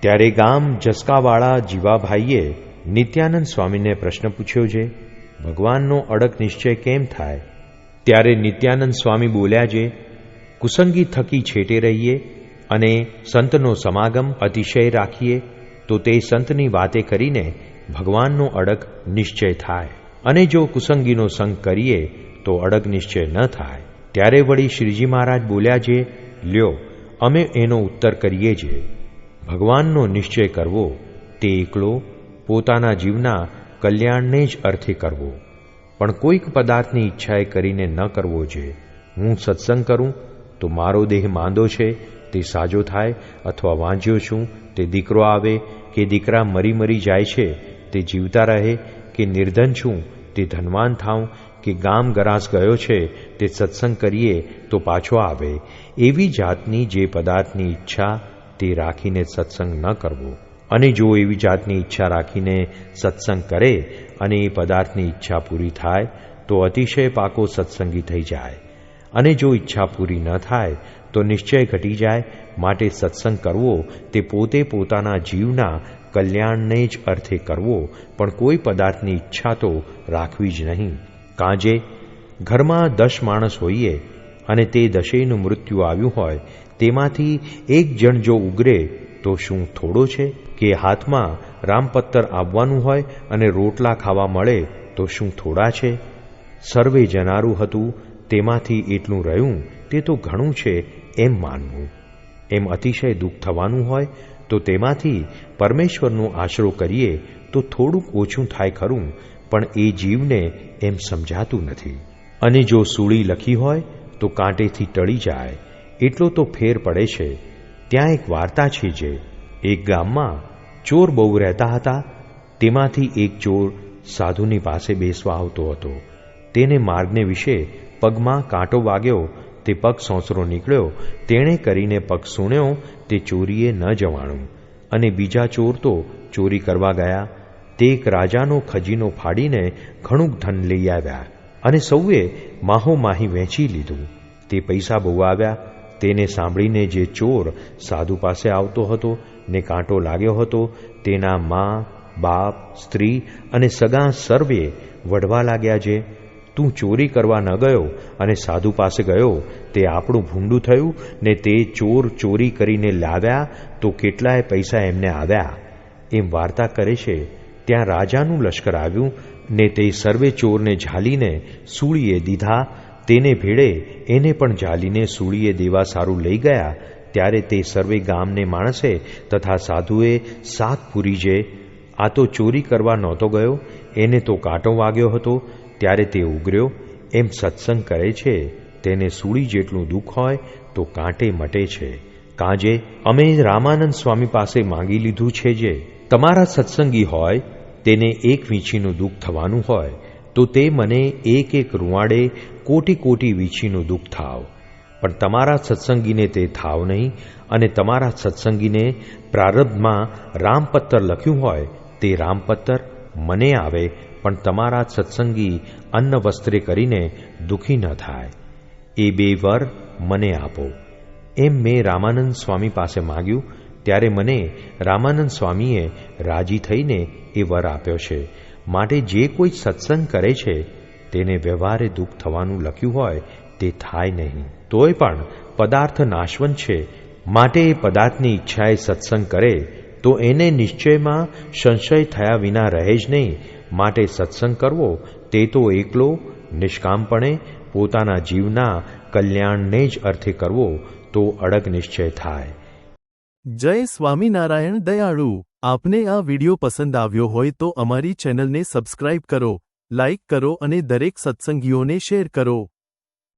ત્યારે ગામ જસકાવાળા જીવાભાઈએ નિત્યાનંદ સ્વામીને પ્રશ્ન પૂછ્યો છે, ભગવાનનો અડગ નિશ્ચય કેમ થાય? ત્યારે નિત્યાનંદ સ્વામી બોલ્યા છે, કુસંગી થકી છેટે રહીએ અને સંતનો સમાગમ અતિશય રાખીએ તો તે સંતની વાતે કરીને ભગવાનનો અડગ નિશ્ચય થાય, અને જો કુસંગીનો સંગ કરીએ તો અડગ નિશ્ચય ન થાય. ત્યારે વળી શ્રીજી મહારાજ બોલ્યા છે, લ્યો અમે એનો ઉત્તર કરીએ છીએ. ભગવાનનો નિશ્ચય કરવો તે એકલો પોતાના જીવના કલ્યાણને જ અર્થે કરવો, પણ કોઈક પદાર્થની ઈચ્છાએ કરીને ન કરવો છે. હું સત્સંગ કરું તો મારો દેહ માંદો છે તે સાજો થાય, અથવા વાંજ્યો છું તે દીકરો આવે કે દીકરા મરી મરી જાય છે તે જીવતા રહે, કે નિર્ધન છું તે ધનવાન થાઉં, કે ગામ ગરાસ ગયો છે તે સત્સંગ કરીએ તો પાછો આવે, એવી જાતની જે પદાર્થની ઈચ્છા તે રાખીને સત્સંગ ન કરવો. અને જો એવી જાતની ઈચ્છા રાખીને સત્સંગ કરે અને એ પદાર્થની ઈચ્છા પૂરી થાય તો અતિશય પાકો સત્સંગી થઈ જાય. અને જો ઈચ્છા પૂરી ન થાય તો નિશ્ચય ઘટી જાય. માટે સત્સંગ કરવો તે પોતે પોતાના જીવના કલ્યાણને જ અર્થે કરવો, પણ કોઈ પદાર્થની ઈચ્છા તો રાખવી જ નહીં. કાંજે ઘરમાં 10 માણસ હોઈએ અને તે 10નું મૃત્યુ આવ્યું હોય, તેમાંથી એક જણ જો ઉગરે તો શું થોડો છે? કે હાથમાં રામપત્તર આવવાનું હોય અને રોટલા ખાવા મળે તો શું થોડા છે? સર્વે જનારું હતું તેમાંથી એટલું રહ્યું તે તો ઘણું છે એમ માનવું. એમ અતિશય દુઃખ થવાનું હોય તો તેમાંથી પરમેશ્વરનો આશરો કરીએ તો થોડુંક ઓછું થાય ખરું, પણ એ જીવને એમ સમજાતું નથી. અને જો સૂળી લખી હોય તો કાંટેથી ટળી જાય એટલો તો ફેર પડે છે. ત્યાં એક વાર્તા છે જે એક ગામમાં ચોર બહુ રહેતા હતા. તેમાંથી એક ચોર સાધુની પાસે બેસવા આવતો હતો. તેને માર્ગને વિશે પગમાં કાંટો વાગ્યો, તે પગ સોંસરો નીકળ્યો. તેણે કરીને પગ સૂણ્યો તે ચોરીએ ન જવાણું, અને બીજા ચોર તો ચોરી કરવા ગયા. તે એક રાજાનો ખજીનો ફાડીને ઘણું ધન લઈ આવ્યા અને સૌએ માહોમાહી વહેંચી લીધું. તે પૈસા બહુ આવ્યા. તેને સાંભળીને જે ચોર સાધુ પાસે આવતો હતો ને કાંટો લાગ્યો હતો, તેના મા, બાપ, સ્ત્રી અને સગા સર્વે વઢવા લાગ્યા છે, તું ચોરી કરવા ન ગયો અને સાધુ પાસે ગયો તે આપણું ભૂંડું થયું, ને તે ચોર ચોરી કરીને લાવ્યા તો કેટલાય પૈસા એમને આવ્યા. એમ વાર્તા કરે છે. ત્યાં રાજાનું લશ્કર આવ્યું ને તે સર્વે ચોરને ઝાલીને સૂળીએ દીધા. તેને ભેળે એને પણ ઝાલીને સૂળીએ દેવા સારું લઈ ગયા. ત્યારે તે સર્વે ગામને માણસે તથા સાધુએ સાત પૂરી છે, આ તો ચોરી કરવા નહોતો ગયો, એને તો કાંટો વાગ્યો હતો ત્યારે તે ઉગર્યો. એમ સત્સંગ કરે છે તેને સૂળી જેટલું દુઃખ હોય તો કાંટે મટે છે. કાંજે અમે રામાનંદ સ્વામી પાસે માંગી લીધું છે જે તમારા સત્સંગી હોય તેને એક વીંછીનું દુઃખ થવાનું હોય તો તે મને એક એક રૂવાડે કોટી કોટી વીંછીનું દુઃખ થાવ, પણ તમારા સત્સંગીને તે થાવ નહીં. અને તમારા સત્સંગીને પ્રારબ્ધમાં રામપત્તર લખ્યું હોય તે રામપત્તર મને આવે, પણ તમારા સત્સંગી અન્ન વસ્ત્રે કરીને દુઃખી ન થાય. એ 2 વર મને આપો. એમ મેં રામાનંદ સ્વામી પાસે માગ્યું. ત્યારે મને રામાનંદ સ્વામીએ રાજી થઈને એ વર આપ્યો છે. માટે જે કોઈ સત્સંગ કરે છે તેને વ્યવહારે દુઃખ થવાનું લખ્યું હોય તે થાય નહીં. તોય પણ પદાર્થ નાશવંત છે, માટે એ પદાર્થની ઈચ્છાએ સત્સંગ કરે તો એને નિશ્ચયમાં સંશય થયા વિના રહે જ નહીં. માટે સત્સંગ કરવો તે તો એકલો નિષ્કામપણે પોતાના જીવના કલ્યાણને જ અર્થે કરવો તો અડગ નિશ્ચય થાય. જય સ્વામિનારાયણ દયાળુ. આપને આ વિડિયો પસંદ આવ્યો હોય તો અમારી ચેનલને સબસ્ક્રાઇબ કરો, લાઇક કરો અને દરેક સત્સંગીઓને શેર કરો.